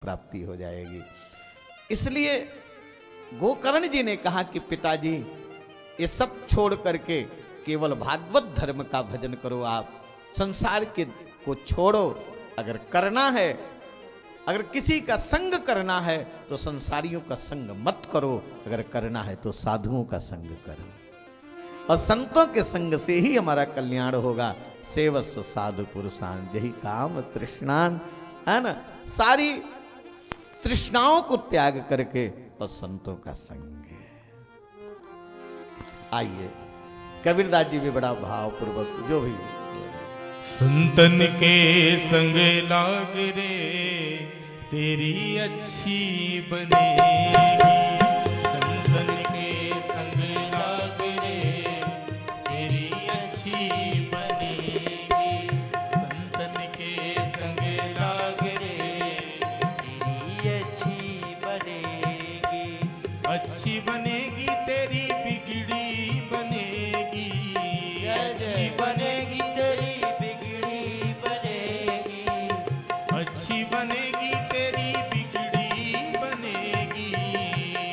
प्राप्ति हो जाएगी। इसलिए गोकर्ण जी ने कहा कि पिताजी ये सब छोड़ करके केवल भागवत धर्म का भजन करो, आप संसार के को छोड़ो। अगर करना है, अगर किसी का संग करना है तो संसारियों का संग मत करो, अगर करना है तो साधुओं का संग करो, और संतों के संग से ही हमारा कल्याण होगा। सेवस्व साधु पुरुषान जही काम तृष्णान, है ना, सारी तृष्णाओं को त्याग करके और संतों का संग। आइए कबीरदास जी भी बड़ा भावपूर्वक जो भी, संतन के संग लाग रे तेरी अच्छी बनेगी, संतन के संग लाग रे तेरी अच्छी बनेगी, संतन के संग लाग रे तेरी अच्छी बनेगी, अच्छी बनेगी तेरी बिगड़ी बनेगी, अच्छी बनेगी अच्छी बनेगी तेरी बिगड़ी बनेगी,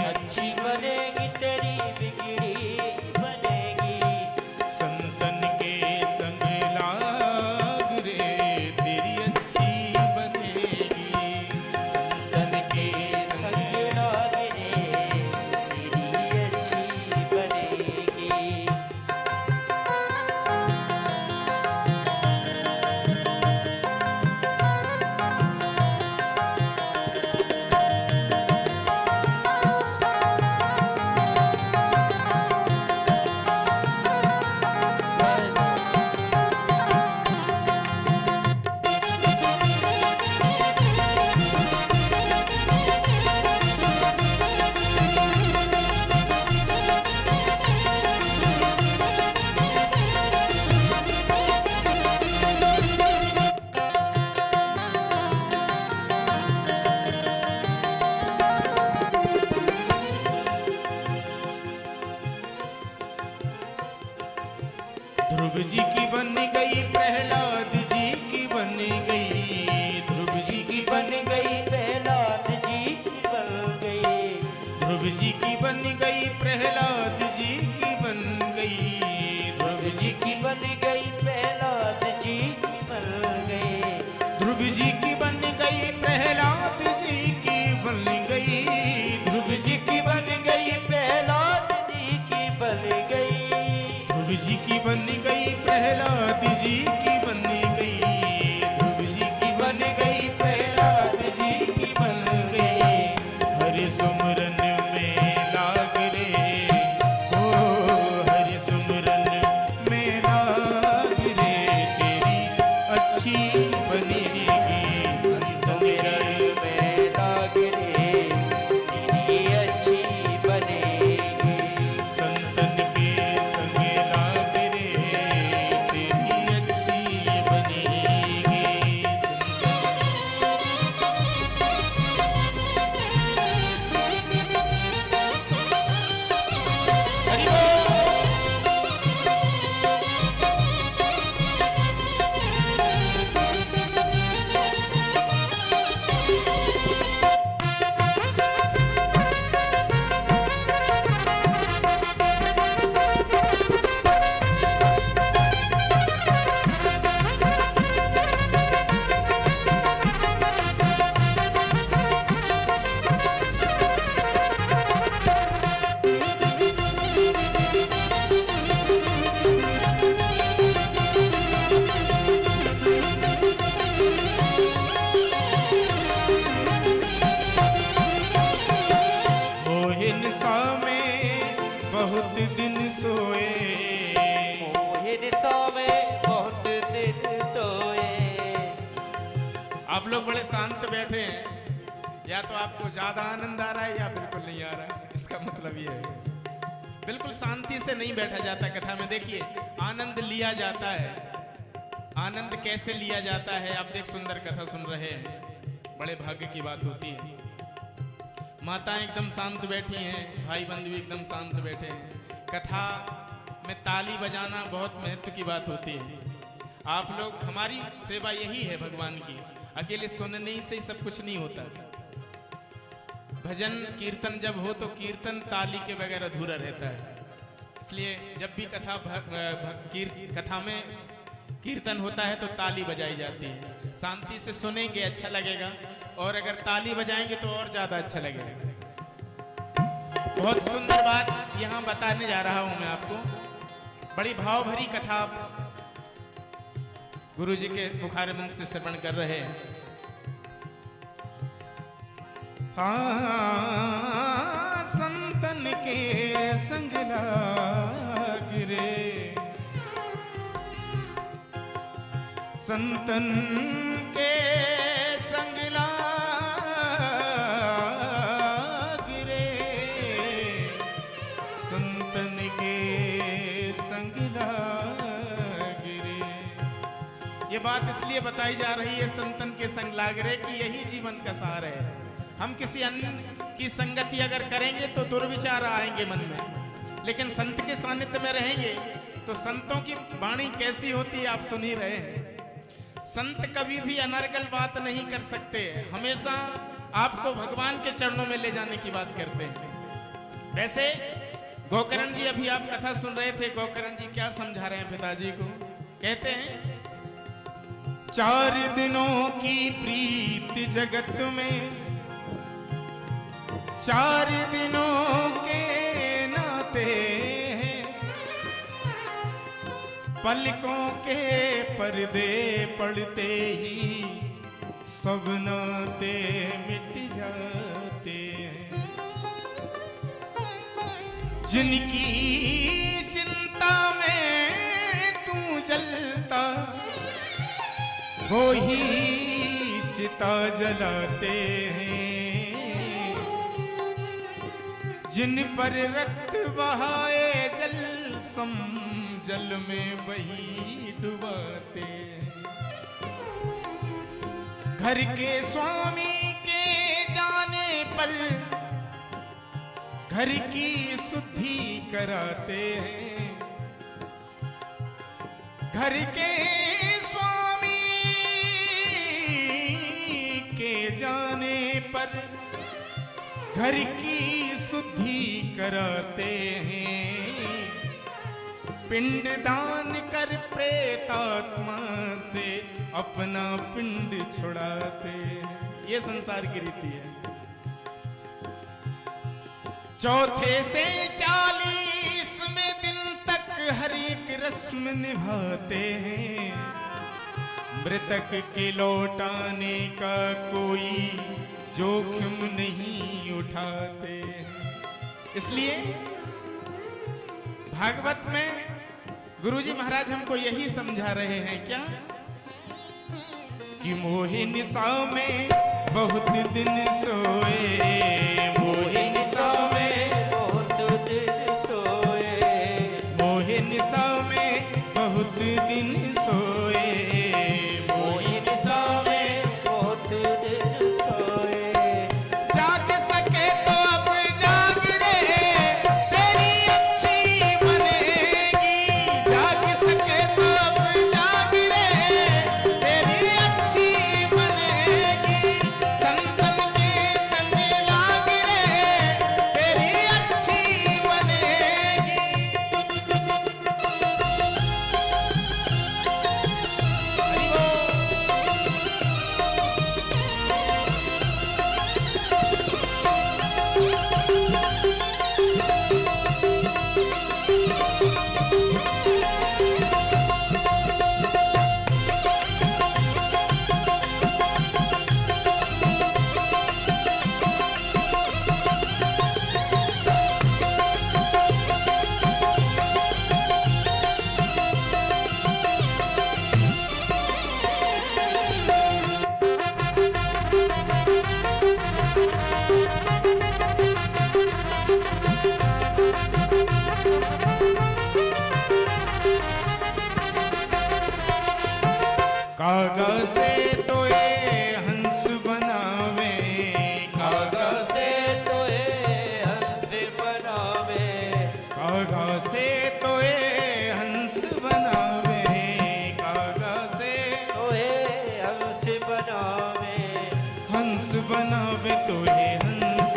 अच्छी बनेगी तेरी बिगड़ी बनेगी, संतन के संग लाग रे तेरी अच्छी बनेगी, संतन के संग लाग रे तेरी अच्छी बनेगी। ध्रुव जी की बन गई, प्रहलाद जी की बन गई, ध्रुव जी की बन गई, प्रहलाद जी की बन गई, ध्रुव जी की बन गई, प्रहलाद जी की बन गई, ध्रुव जी की बन गई, प्रहलाद जी की बन गई, ध्रुव जी की बन गई, प्रहलाद जी की बन गई, ध्रुव जी की बन गई, प्रहलाद जी की बन गई, ध्रुव जी की बन गई, प्रहलाद जी की बन गई, ध्रुव जी की बन गई, प्रहलाद जी की बन गई, हरि सुमरन में लाग रे, ओ हरि सुमरन में लाग रे तेरी अच्छी बनेगी, संतन में लाग रे तेरी अच्छी बनेगी, संतन के संग लाग रे तेरी अच्छी बनेगी। हरि बोल। मोहे निशा में बहुत दिन सोए, मोहे निशा में बहुत दिन सोए। आप लोग बड़े शांत बैठे हैं, या तो आपको ज्यादा आनंद आ रहा है या बिल्कुल नहीं आ रहा है। इसका मतलब ये है बिल्कुल शांति से नहीं बैठा जाता कथा में। देखिए आनंद लिया जाता है, आनंद कैसे लिया जाता है। आप देख सुंदर कथा सुन रहे हैं, बड़े भाग्य की बात होती है। माताएं एकदम शांत बैठी हैं, भाई बंधु भी एकदम शांत बैठे हैं। कथा में ताली बजाना बहुत महत्व की बात होती है। आप लोग, हमारी सेवा यही है भगवान की, अकेले सुनने ही से सब कुछ नहीं होता। भजन कीर्तन जब हो तो कीर्तन ताली के बगैर अधूरा रहता है। इसलिए जब भी कथा में कीर्तन होता है तो ताली बजाई जाती है। शांति से सुनेंगे अच्छा लगेगा, और अगर ताली बजाएंगे तो और ज्यादा अच्छा लगेगा। बहुत सुंदर बात यहाँ बताने जा रहा हूं मैं आपको। बड़ी भाव भरी कथा गुरु जी के मुखारबिंद से श्रवण कर रहे हैं। हाँ, संतन के संग गिरे, संतन के संग गिरे, संतन के संग गिरे। ये बात इसलिए बताई जा रही है संतन के संग लागरे कि यही जीवन का सार है। हम किसी अन्य की संगति अगर करेंगे तो दुर्विचार आएंगे मन में, लेकिन संत के सानिध्य में रहेंगे तो संतों की वाणी कैसी होती है आप सुन ही रहे हैं। संत कभी भी अनर्गल बात नहीं कर सकते, हमेशा आपको भगवान के चरणों में ले जाने की बात करते हैं। वैसे गोकर्ण जी, अभी आप कथा सुन रहे थे, गोकर्ण जी क्या समझा रहे हैं पिताजी को। कहते हैं 4 दिनों की प्रीत जगत में, 4 दिनों के नाते हैं, पलकों के पर्दे पड़ते ही सब नाते मिट जाते हैं। जिनकी चिंता में तू जलता वो ही चिता जलाते हैं, जिन पर रक्त बहाए जल सम जल में वही डुबाते। घर के स्वामी के जाने पर घर की शुद्धि कराते हैं, घर के स्वामी के जाने पर घर की शुद्धि कराते हैं। पिंड दान कर प्रेतात्मा से अपना पिंड छुड़ाते हैं। ये संसार की रीति है। चौथे से 40वें दिन तक हर एक रस्म निभाते हैं, मृतक के लौटाने का कोई जोखिम नहीं उठाते। इसलिए भागवत में गुरुजी महाराज हमको यही समझा रहे हैं क्या कि मोहि निशा में बहुत दिन सोए, मोहि निशा में बहुत दिन सोए, मोहि निशा में बहुत दिन सोए, मोहि निशा में बहुत दिन सोए। जाग सके तो अब जाग रे, तेरी अच्छी बनेगी। जाग सके तो अब जाग रे, तेरी अच्छी बनेगी। संतन के संग लाग रे, तेरी अच्छी बनेगी। हरि बोल। कागा से तो ये हंस बनावे, कागा से तो ये हंस बनावे, कागा से तो ये हंस बनावे, कागा से तो ये हंस बनावे, हंस बनावे तो ये हंस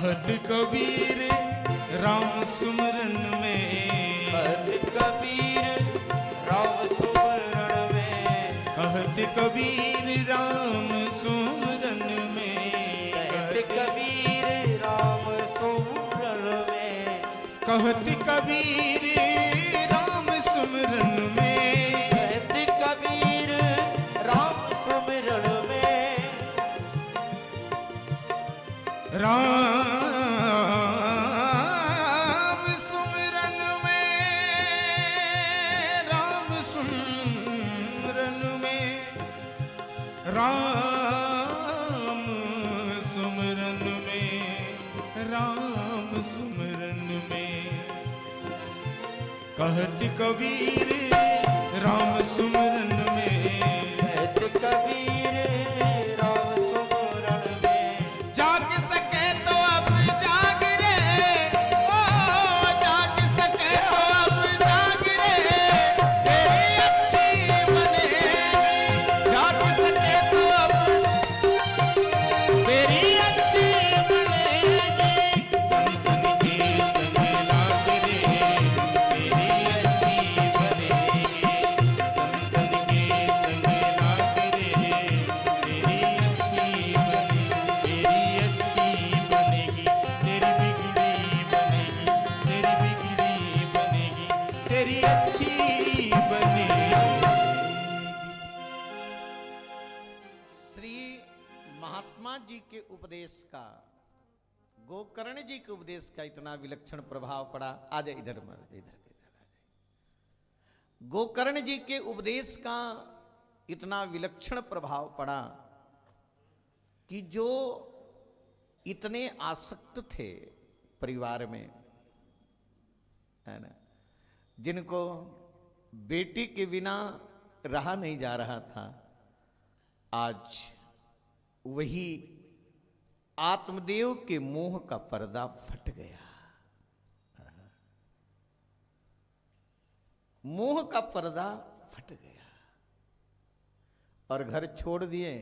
कहत कबीर राम सुमरन में, कहत कबीर राम सुमरन में, कहत कबीर राम सुमरन में, कहत कबीर राम सुमरन में, कहत कबीर राम सुमरन में, कहत कबीर राम सुमरन में, राम सुमरन में, राम सुमरन में, राम सुमरन में, राम सुमरन में, कहत कबीर राम सुमरन में, कहत कबीर राम सुमरन में, जाग सके तो अब जाग रे, ओ जाग सके तो अब जाग रे, तेरी अच्छी बनेगी, जाग सके तो अब तेरी अच्छी बनेगी, संतन के संग लाग रे, तेरी अच्छी बनेगी, संतन के संग लाग रे, तेरी अच्छी बनेगी, तेरी बिगड़ी बनेगी, तेरी अच्छी बनेगी। श्री महात्मा जी के उपदेश का, गोकर्ण जी के उपदेश का इतना विलक्षण प्रभाव पड़ा। आ जाए इधर इधर इधर आ जाए। गोकर्ण जी के उपदेश का इतना विलक्षण प्रभाव पड़ा कि जो इतने आसक्त थे परिवार में, है ना, जिनको बेटी के बिना रहा नहीं जा रहा था, आज वही आत्मदेव के मोह का पर्दा फट गया। मोह का पर्दा फट गया और घर छोड़ दिए।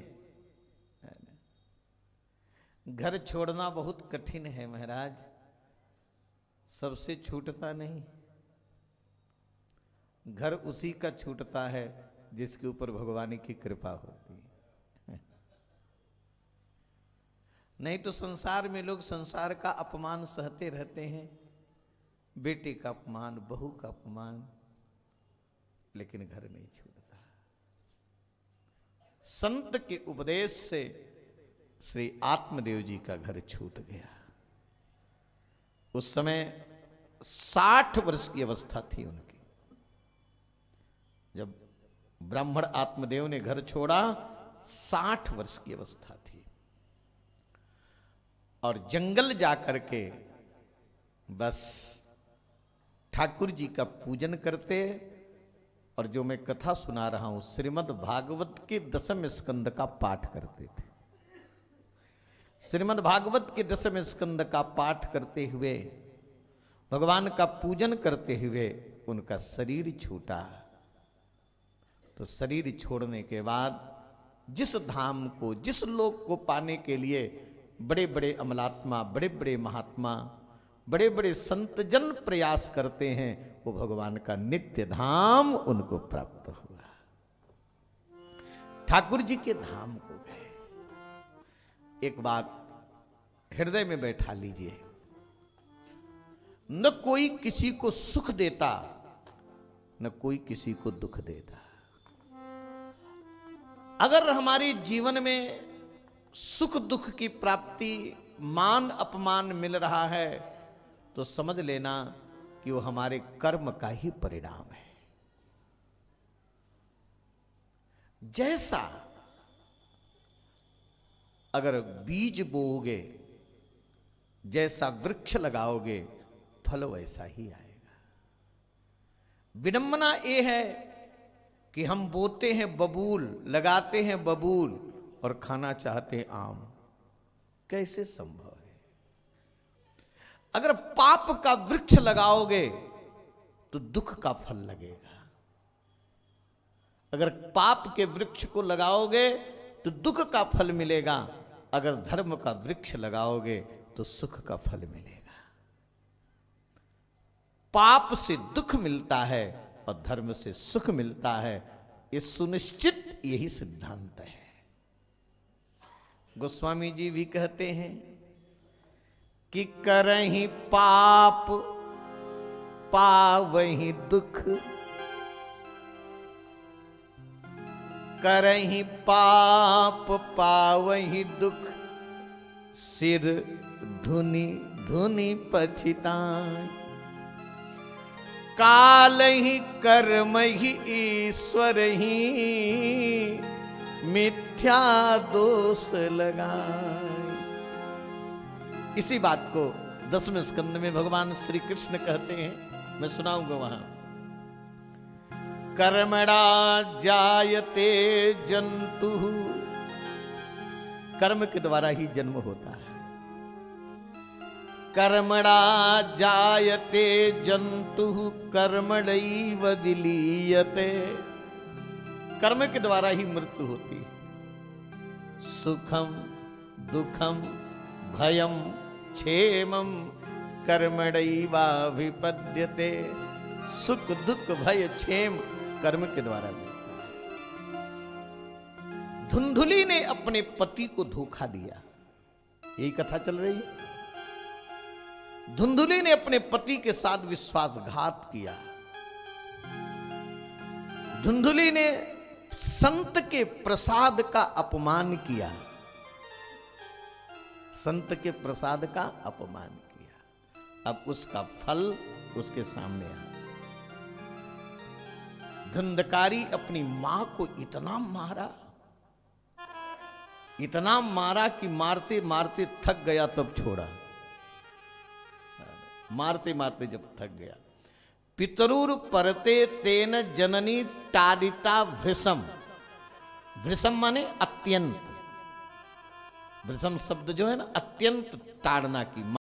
घर छोड़ना बहुत कठिन है महाराज, सबसे छूटता नहीं। घर उसी का छूटता है जिसके ऊपर भगवान की कृपा होती है। नहीं तो संसार में लोग संसार का अपमान सहते रहते हैं, बेटे का अपमान, बहू का अपमान, लेकिन घर नहीं छूटता। संत के उपदेश से श्री आत्मदेव जी का घर छूट गया। उस समय 60 वर्ष की अवस्था थी उनकी जब ब्राह्मण आत्मदेव ने घर छोड़ा। 60 वर्ष की अवस्था थी और जंगल जाकर के बस ठाकुर जी का पूजन करते। और जो मैं कथा सुना रहा हूं, श्रीमद् भागवत के 10वें स्कंद का पाठ करते थे। श्रीमद् भागवत के 10वें स्कंद का पाठ करते हुए, भगवान का पूजन करते हुए उनका शरीर छूटा। तो शरीर छोड़ने के बाद जिस धाम को, जिस लोक को पाने के लिए बड़े बड़े अमलात्मा, बड़े बड़े महात्मा, बड़े बड़े संत जन प्रयास करते हैं, वो भगवान का नित्य धाम उनको प्राप्त हुआ। ठाकुर जी के धाम को गए। एक बात हृदय में बैठा लीजिए, न कोई किसी को सुख देता, न कोई किसी को दुख देता। अगर हमारे जीवन में सुख दुख की प्राप्ति, मान अपमान मिल रहा है, तो समझ लेना कि वो हमारे कर्म का ही परिणाम है। जैसा अगर बीज बोओगे, जैसा वृक्ष लगाओगे, फल वैसा ही आएगा। विडंबना ये है कि हम बोते हैं बबूल, लगाते हैं बबूल और खाना चाहते हैं आम। कैसे संभव है? अगर पाप का वृक्ष लगाओगे तो दुख का फल लगेगा, अगर पाप के वृक्ष को लगाओगे तो दुख का फल मिलेगा, अगर धर्म का वृक्ष लगाओगे तो सुख का फल मिलेगा। पाप से दुख मिलता है और धर्म से सुख मिलता है, ये सुनिश्चित यही सिद्धांत है। गोस्वामी जी भी कहते हैं कि करहीं पाप पावहीं दुख, करहीं पाप पावहीं दुख, सिर धुनि धुनि पछिताए, काल ही कर्म ही ईश्वर ही, मिथ्या दोष लगाए। इसी बात को 10वें स्कंद में भगवान श्री कृष्ण कहते हैं, मैं सुनाऊंगा वहां। कर्मणा जायते जंतु, कर्म के द्वारा ही जन्म होता है। कर्मणा जायते जंतु कर्मणैव विलीयते, कर्म के द्वारा ही मृत्यु होती है। सुखम दुखम भयम क्षेमम कर्मणैवाभिपद्यते, सुख दुख भय क्षेम कर्म के द्वारा मिलता है। धुंधुली ने अपने पति को धोखा दिया, यही कथा चल रही है। धुंधुली ने अपने पति के साथ विश्वासघात किया। धुंधुली ने संत के प्रसाद का अपमान किया, संत के प्रसाद का अपमान किया। अब उसका फल उसके सामने आया। धुंधकारी अपनी मां को इतना मारा कि मारते मारते थक गया, तब छोड़ा। मारते मारते जब थक गया, पितरुर परते तेन जननी टारिता भृशम, भृशम माने अत्यंत, भृशम शब्द जो है ना, अत्यंत ताड़ना की,